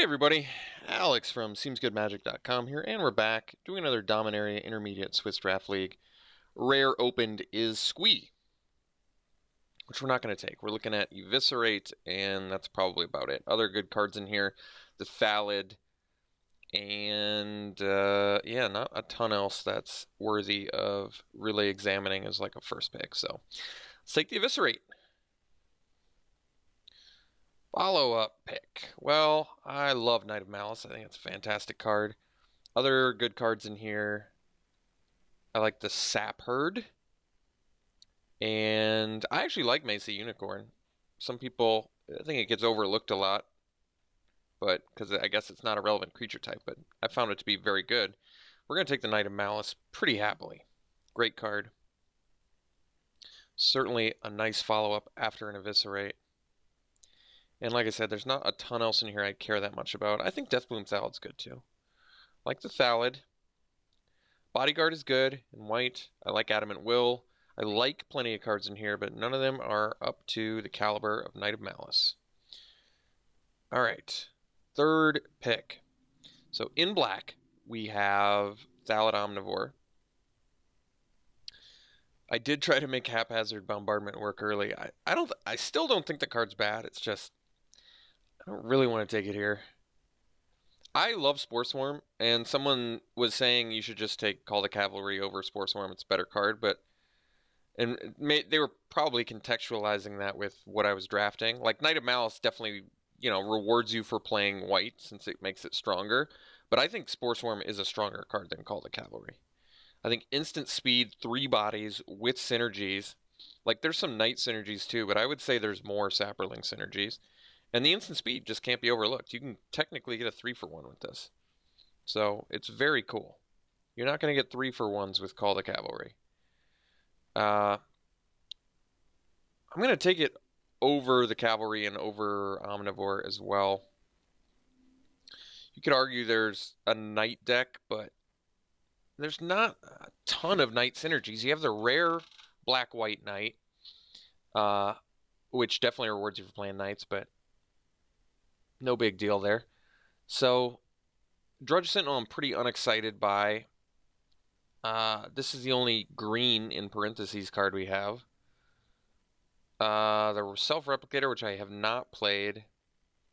everybody, Alex from SeemsGoodMagic.com here, and we're back doing another Dominaria Intermediate Swiss Draft League. Rare opened is Squee, which we're not going to take. We're looking at Eviscerate, and that's probably about it. Other good cards in here, the Phalid, and yeah, not a ton else that's worthy of really examining as like a first pick. So let's take the Eviscerate. Follow-up pick. Well, I love Knight of Malice. I think it's a fantastic card. Other good cards in here. I like the Sap Herd. And I actually like Mesa Unicorn. Some people, I think it gets overlooked a lot. But, because I guess it's not a relevant creature type. But I found it to be very good. We're going to take the Knight of Malice pretty happily. Great card. Certainly a nice follow-up after an Eviscerate. And like I said, there's not a ton else in here I care that much about. I think Deathbloom Salad's good too. Like the Phalid. Bodyguard is good in white. I like Adamant Will. I like plenty of cards in here, but none of them are up to the caliber of Knight of Malice. Alright. Third pick. So in black, we have Thallid Omnivore. I did try to make Haphazard Bombardment work early. I still don't think the card's bad. It's just I don't really want to take it here. I love Spore Swarm, and someone was saying you should just take Call the Cavalry over Spore Swarm. It's a better card, but they were probably contextualizing that with what I was drafting. Like Knight of Malice definitely, rewards you for playing white since it makes it stronger. But I think Spore Swarm is a stronger card than Call the Cavalry. I think instant speed, 3 bodies with synergies. Like there's some Knight synergies too, but I would say there's more Sapperling synergies. And the instant speed just can't be overlooked. You can technically get a 3-for-1 with this. So it's very cool. You're not going to get 3-for-1s with Call the Cavalry. I'm going to take it over the Cavalry and over Omnivore as well. You could argue there's a Knight deck, but there's not a ton of Knight synergies. You have the rare Black-White Knight, which definitely rewards you for playing Knights, but no big deal there. So, Drudge Sentinel I'm pretty unexcited by. This is the only green in parentheses card we have. The Self-Replicator, which I have not played.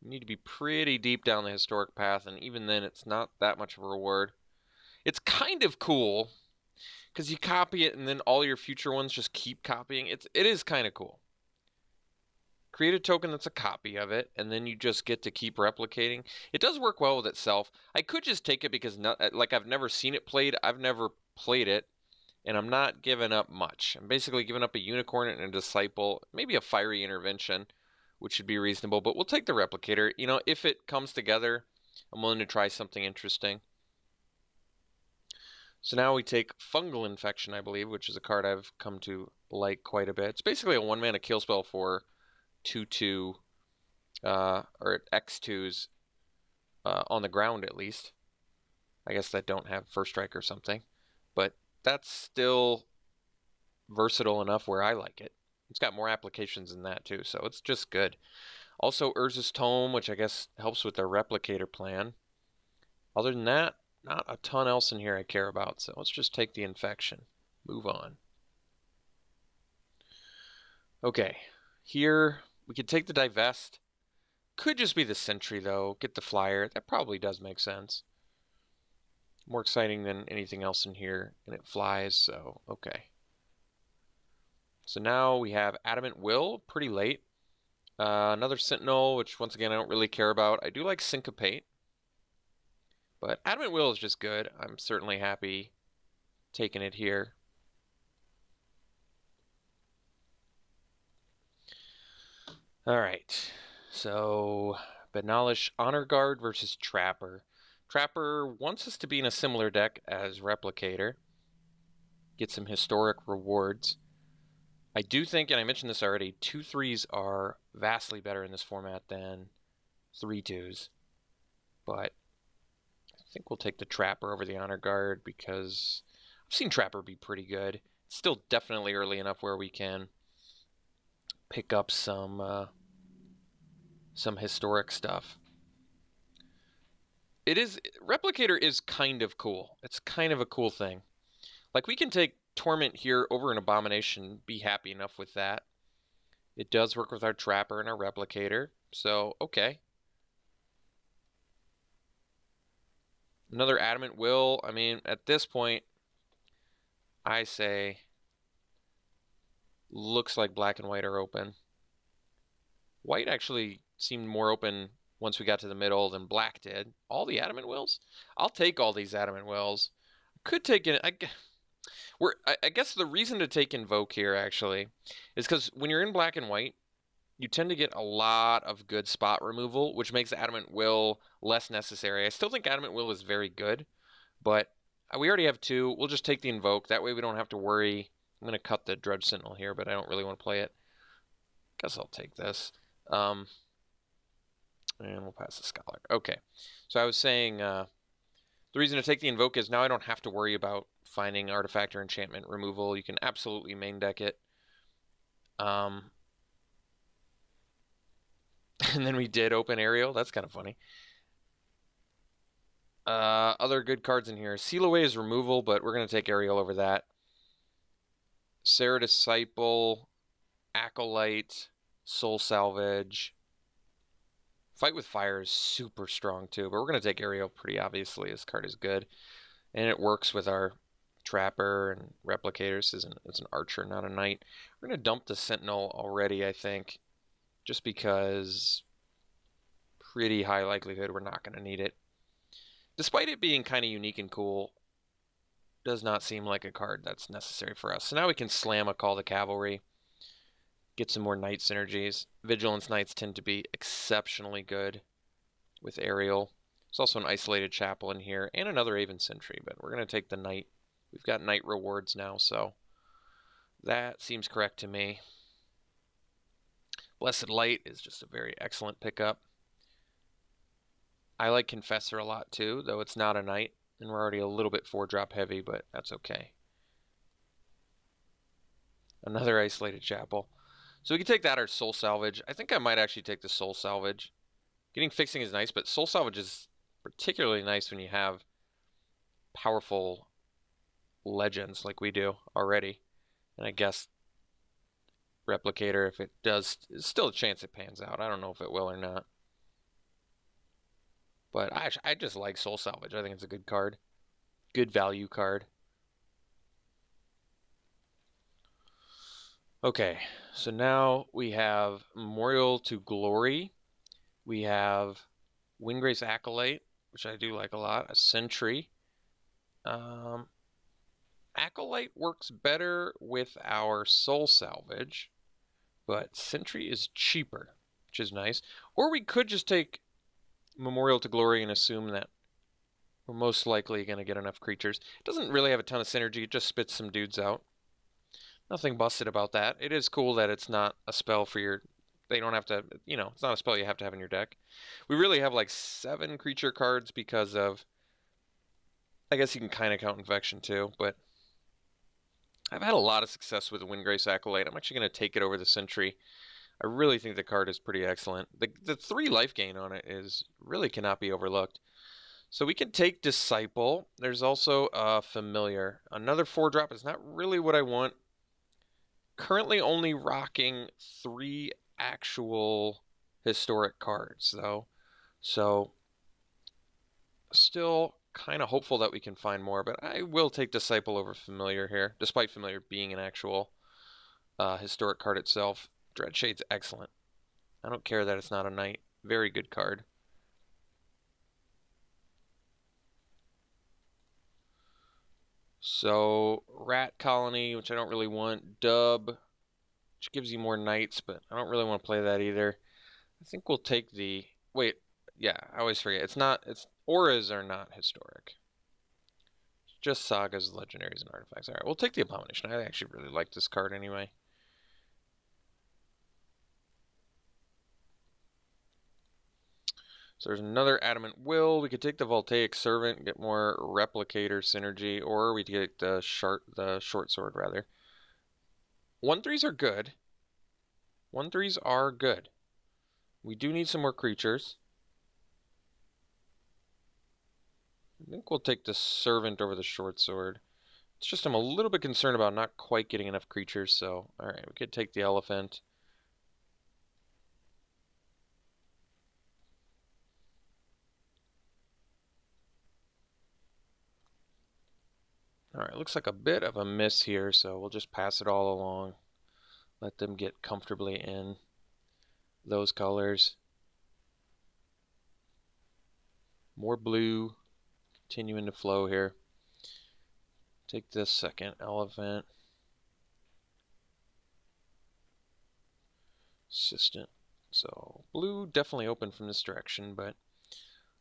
You need to be pretty deep down the historic path, and even then it's not that much of a reward. It's kind of cool, because you copy it and then all your future ones just keep copying. It is kind of cool. Create a token that's a copy of it, and then you just get to keep replicating. It does work well with itself. I could just take it because, I've never seen it played. I've never played it, and I'm not giving up much. I'm basically giving up a Unicorn and a Disciple, maybe a Fiery Intervention, which should be reasonable, but we'll take the Replicator. If it comes together, I'm willing to try something interesting. So now we take Fungal Infection, I believe, which is a card I've come to like quite a bit. It's basically a 1-mana kill spell for 2/2, or X2s on the ground at least. I guess that don't have First Strike or something, but that's still versatile enough where I like it. It's got more applications than that too, so it's just good. Also Urza's Tome, which I guess helps with their replicator plan. Other than that, not a ton else in here I care about, so let's just take the Infection. Move on. Okay, here we could take the Divest. Could just be the Sentry though, get the Flyer. That probably does make sense. More exciting than anything else in here, and it flies, so okay. So now we have Adamant Will, pretty late. Another Sentinel, which once again I don't really care about. I do like Syncopate, but Adamant Will is just good. I'm certainly happy taking it here. Alright, so Benalish Honor Guard versus Trapper. Trapper wants us to be in a similar deck as Replicator. Get some historic rewards. I do think, and I mentioned this already, 2/3s are vastly better in this format than 3/2s. But I think we'll take the Trapper over the Honor Guard because I've seen Trapper be pretty good. It's still definitely early enough where we can pick up some historic stuff. It is, Replicator is kind of cool. It's kind of a cool thing. Like, we can take Torment here over an Abomination, be happy enough with that. It does work with our Trapper and our Replicator, so okay. Another Adamant Will. I mean, at this point, I say looks like black and white are open. White actually seemed more open once we got to the middle than black did. All the Adamant Wills? I'll take all these Adamant Wills. Could take it. I guess the reason to take Invoke here actually is because when you're in black and white, you tend to get a lot of good spot removal, which makes Adamant Will less necessary. I still think Adamant Will is very good, but we already have 2. We'll just take the Invoke. That way we don't have to worry. I'm going to cut the Dredge Sentinel here, but I don't really want to play it. Guess I'll take this. And we'll pass the Scholar. Okay. So I was saying the reason to take the Invoke is now I don't have to worry about finding artifact or enchantment removal. You can absolutely main deck it. And then we did open Aerial. That's kind of funny. Other good cards in here. Seal Away is removal, but we're going to take Aerial over that. Serra Disciple, Acolyte, Soul Salvage. Fight with Fire is super strong too, but we're going to take Aerial pretty obviously. This card is good. And it works with our Trapper and Replicators. It's an Archer, not a Knight. We're going to dump the Sentinel already, I think. Just because pretty high likelihood we're not going to need it. Despite it being kind of unique and cool, does not seem like a card that's necessary for us. So now we can slam a Call to Cavalry, get some more Knight synergies. Vigilance Knights tend to be exceptionally good with Aerial. There's also an Isolated Chapel in here and another Aven Sentry, but we're going to take the Knight. We've got Knight rewards now, so that seems correct to me. Blessed Light is just a very excellent pickup. I like Confessor a lot too, though it's not a Knight, and we're already a little bit 4-drop heavy, but that's okay. Another Isolated Chapel. So we can take that or Soul Salvage. I think I might actually take the Soul Salvage. Getting Fixing is nice, but Soul Salvage is particularly nice when you have powerful legends like we do already. And I guess Replicator, if it does, there's still a chance it pans out. I don't know if it will or not. But I just like Soul Salvage. I think it's a good card. Good value card. Okay, so now we have Memorial to Glory. We have Windgrace Acolyte, which I do like a lot. A Sentry. Acolyte works better with our Soul Salvage, but Sentry is cheaper, which is nice. Or we could just take Memorial to Glory and assume that we're most likely going to get enough creatures. It doesn't really have a ton of synergy. It just spits some dudes out. Nothing busted about that. It is cool that it's not a spell for your... They don't have to... You know, it's not a spell you have to have in your deck. We really have like 7 creature cards because of... I guess you can kind of count Infection too, but... I've had a lot of success with the Windgrace Acolyte. I'm actually going to take it over the Sentry. I really think the card is pretty excellent. The 3 life gain on it is really cannot be overlooked. So we can take Disciple. There's also Familiar. Another 4-drop is not really what I want. Currently only rocking 3 actual historic cards, though. So still kind of hopeful that we can find more, but I will take Disciple over Familiar here, despite Familiar being an actual historic card itself. Dreadshade's excellent. I don't care that it's not a Knight. Very good card. So, Rat Colony, which I don't really want. Dub, which gives you more Knights, but I don't really want to play that either. I think we'll take the... Wait, yeah, I always forget. It's not... Auras are not historic. It's just Sagas, Legendaries, and Artifacts. Alright, we'll take the Abomination. I actually really like this card anyway. So there's another Adamant Will. We could take the Voltaic Servant, get more Replicator synergy, or we could take the Short Sword, rather. 1/3s are good. 1/3s are good. We do need some more creatures. I think we'll take the Servant over the Short Sword. It's just I'm a little bit concerned about not quite getting enough creatures, so alright, we could take the Elephant. Alright, looks like a bit of a miss here, so we'll just pass it all along. Let them get comfortably in those colors. More blue, continuing to flow here. Take this second Elephant. Assistant. So blue definitely open from this direction, but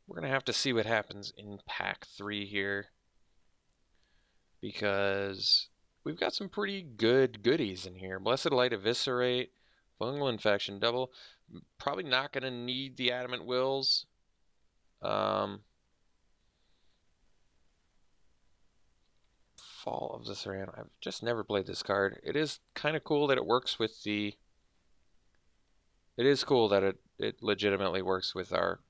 we're going to have to see what happens in pack 3 here, because we've got some pretty good goodies in here. Blessed Light, Eviscerate, Fungal Infection, double. Probably not going to need the Adamant Wills. Fall of the Serrano. I've just never played this card. It is kind of cool that it works with the... It is cool that it legitimately works with our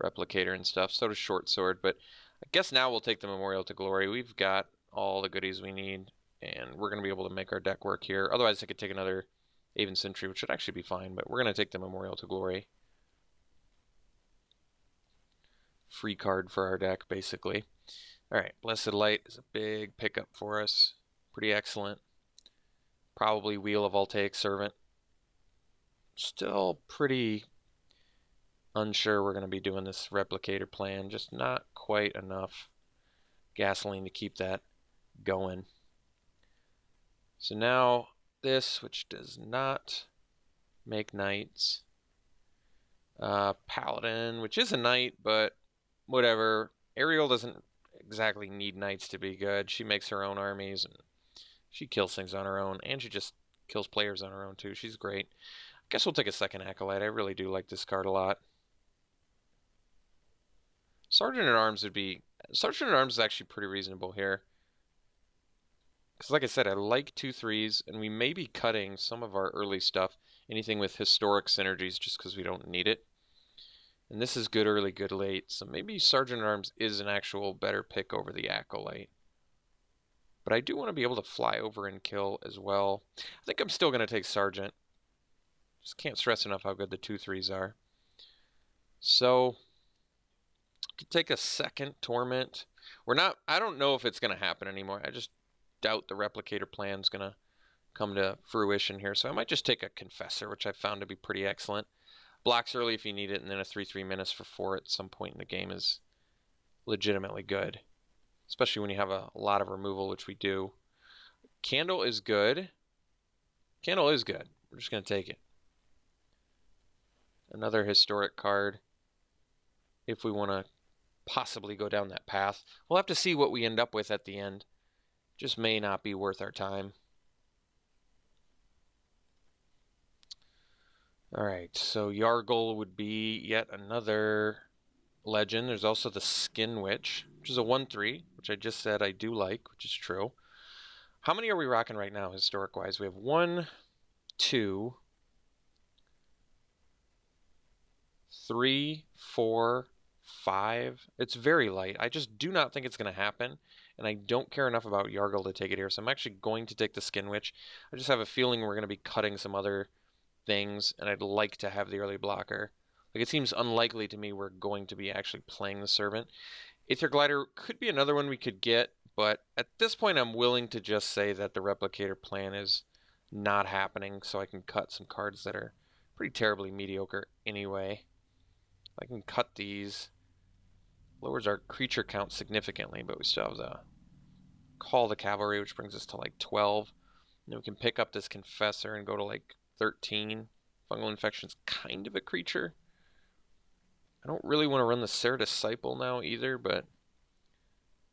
replicator and stuff. So does Short Sword, but I guess now we'll take the Memorial to Glory. We've got all the goodies we need, and we're going to be able to make our deck work here. Otherwise, I could take another Aven Sentry, which should actually be fine, but we're going to take the Memorial to Glory. Free card for our deck, basically. Alright, Blessed Light is a big pickup for us. Pretty excellent. Probably Wheel of Voltaic Servant. Still pretty unsure we're going to be doing this replicator plan. Just not quite enough gasoline to keep that going. So now this, which does not make knights. Paladin, which is a knight, but whatever. Ariel doesn't exactly need knights to be good. She makes her own armies, and she kills things on her own, and she just kills players on her own too. She's great. I guess we'll take a second Acolyte. I really do like this card a lot. Sergeant-at-Arms would be... Sergeant-at-Arms is actually pretty reasonable here. Because like I said, I like 2/3s, and we may be cutting some of our early stuff. Anything with historic synergies, just because we don't need it. And this is good early, good late. So maybe Sergeant-at-Arms is an actual better pick over the Acolyte. But I do want to be able to fly over and kill as well. I think I'm still going to take Sergeant. Just can't stress enough how good the 2/3s are. So, could take a second Torment. I don't know if it's going to happen anymore. I just doubt the replicator plan's going to come to fruition here. So I might just take a Confessor, which I found to be pretty excellent. Blocks early if you need it, and then a 3/3 menace for 4 at some point in the game is legitimately good. Especially when you have a lot of removal, which we do. Candle is good. Candle is good. We're just going to take it. Another historic card. If we want to possibly go down that path. We'll have to see what we end up with at the end. Just may not be worth our time. Alright, so Yargle would be yet another legend. There's also the Skin Witch, which is a 1/3, which I just said I do like, which is true. How many are we rocking right now, historic-wise? We have 1, 2, 3, 4, 5. It's very light. I just do not think it's going to happen, and I don't care enough about Yargle to take it here, so I'm actually going to take the Skin Witch. I just have a feeling we're going to be cutting some other things, and I'd like to have the early blocker. Like, it seems unlikely to me we're going to be actually playing the Servant. Aether Glider could be another one we could get, but at this point I'm willing to just say that the replicator plan is not happening, so I can cut some cards that are pretty terribly mediocre anyway. I can cut these. Lowers our creature count significantly, but we still have the Call the Cavalry, which brings us to like 12. And then we can pick up this Confessor and go to like 13. Fungal Infection's kind of a creature. I don't really want to run the Serra Disciple now either, but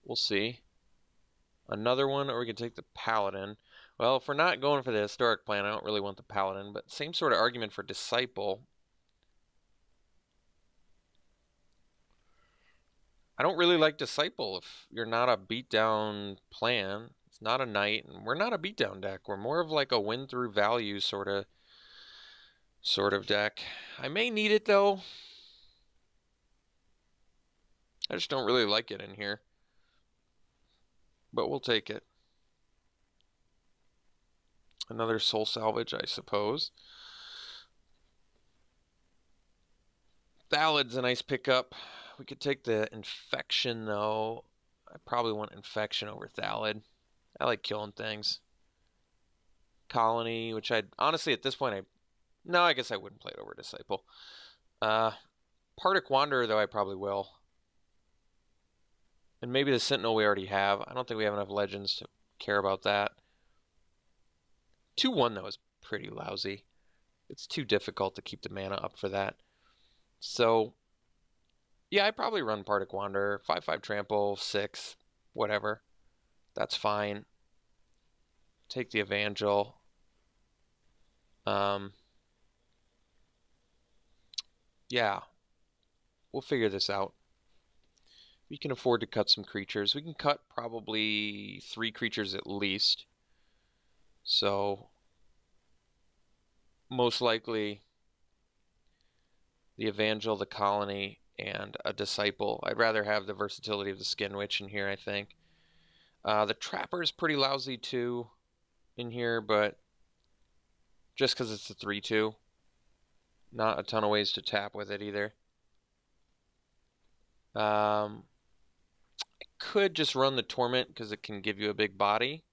we'll see. Another one, or we can take the Paladin. Well, if we're not going for the historic plan, I don't really want the Paladin, but same sort of argument for Disciple. I don't really like Disciple if you're not a beatdown plan. It's not a knight, and we're not a beatdown deck. We're more of like a win through value sort of deck. I may need it though. I just don't really like it in here. But we'll take it. Another soul salvage, I suppose. Thalad's a nice pickup. We could take the infection, though. I probably want infection over Thalad. I like killing things. Colony, which I'd honestly at this point no, I guess I wouldn't play it over Disciple. Partick Wanderer, though, I probably will. And maybe the Sentinel we already have. I don't think we have enough legends to care about that. 2-1, though, is pretty lousy. It's too difficult to keep the mana up for that. So, yeah, I'd probably run Partick Wanderer. 5/5 trample, 6, whatever. That's fine. Take the Evangel. Yeah, we'll figure this out. We can afford to cut some creatures. We can cut probably 3 creatures at least. So, most likely the Evangel, the Colony, and a Disciple. I'd rather have the versatility of the Skin Witch in here, I think. The Trapper is pretty lousy too in here, but just because it's a 3/2. Not a ton of ways to tap with it either. I could just run the Torment because it can give you a big body,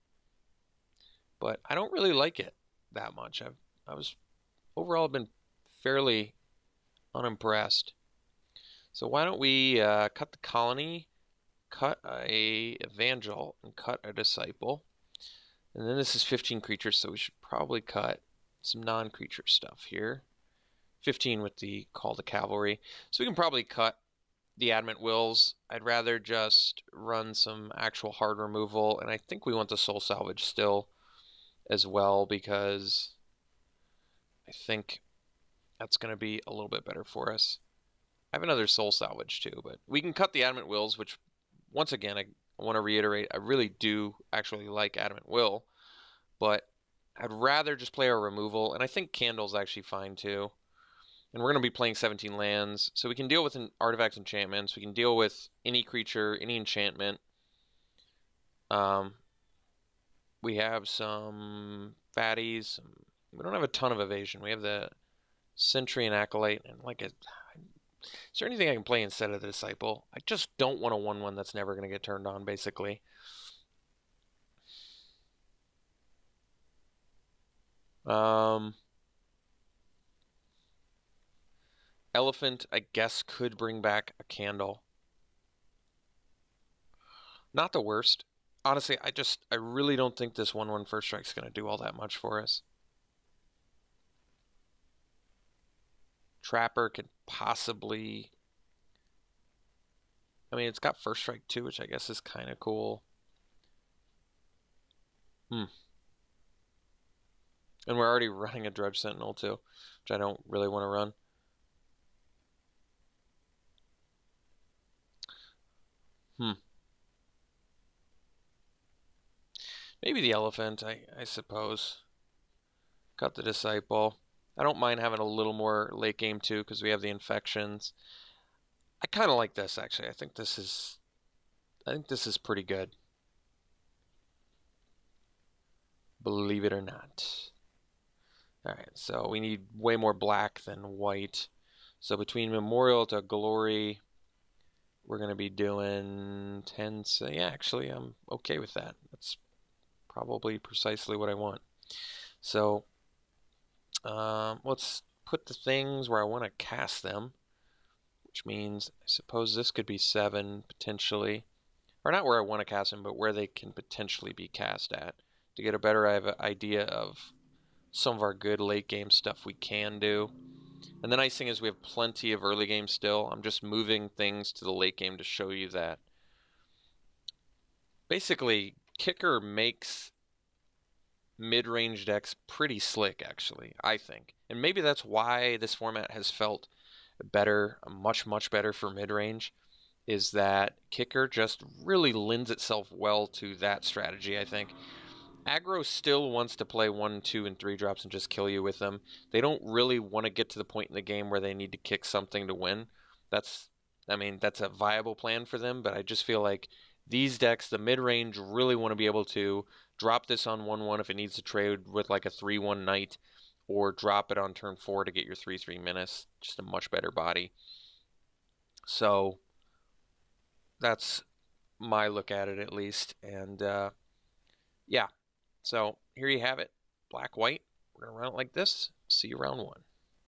but I don't really like it that much. Overall been fairly unimpressed. So why don't we cut the Colony, cut a Evangel, and cut a Disciple. And then this is 15 creatures, so we should probably cut some non-creature stuff here. 15 with the Call to Cavalry. So we can probably cut the Adamant Wills. I'd rather just run some actual hard removal, and I think we want the Soul Salvage still as well, because I think that's going to be a little bit better for us. I have another Soul Salvage too, but we can cut the Adamant Wills, which, once again, I want to reiterate, I really do actually like Adamant Will, but I'd rather just play our removal, and I think Candle's actually fine too. And we're going to be playing 17 lands, so we can deal with artifacts, enchantments. We can deal with any creature, any enchantment. We have some fatties. We don't have a ton of evasion. We have the Sentry and Acolyte, and is there anything I can play instead of the Disciple? I just don't want a 1/1 that's never going to get turned on, basically. Elephant, I guess, could bring back a Candle. Not the worst. Honestly, I really don't think this 1/1 First Strike's going to do all that much for us. Trapper could possibly... I mean, it's got First Strike too, which I guess is kind of cool. And we're already running a Dredge Sentinel too, which I don't really want to run. Maybe the Elephant, I suppose. Got the Disciple. I don't mind having a little more late game too, because we have the infections. I kind of like this, actually. I think this is pretty good. Believe it or not. Alright, so we need way more black than white. So between Memorial to Glory, we're going to be doing 10. So yeah, actually, I'm okay with that. That's probably precisely what I want. So let's put the things where I want to cast them, which means I suppose this could be 7 potentially, or not where I want to cast them, but where they can potentially be cast at, to get a better idea of some of our good late game stuff we can do. And the nice thing is we have plenty of early game still. I'm just moving things to the late game to show you that. Basically, Kicker makes mid-range decks pretty slick, actually, I think. And maybe that's why this format has felt better, much, much better for mid-range, is that Kicker just really lends itself well to that strategy, I think. Aggro still wants to play 1, 2, and 3 drops and just kill you with them. They don't really want to get to the point in the game where they need to kick something to win. That's I mean, that's a viable plan for them, but I just feel like these decks, the mid-range, really want to be able to drop this on 1/1 if it needs to trade with like a 3/1 Knight, or drop it on turn 4 to get your 3/3 Menace. Just a much better body. So that's my look at it, at least. And yeah, so here you have it. Black, white. We're going to run it like this. See you round 1.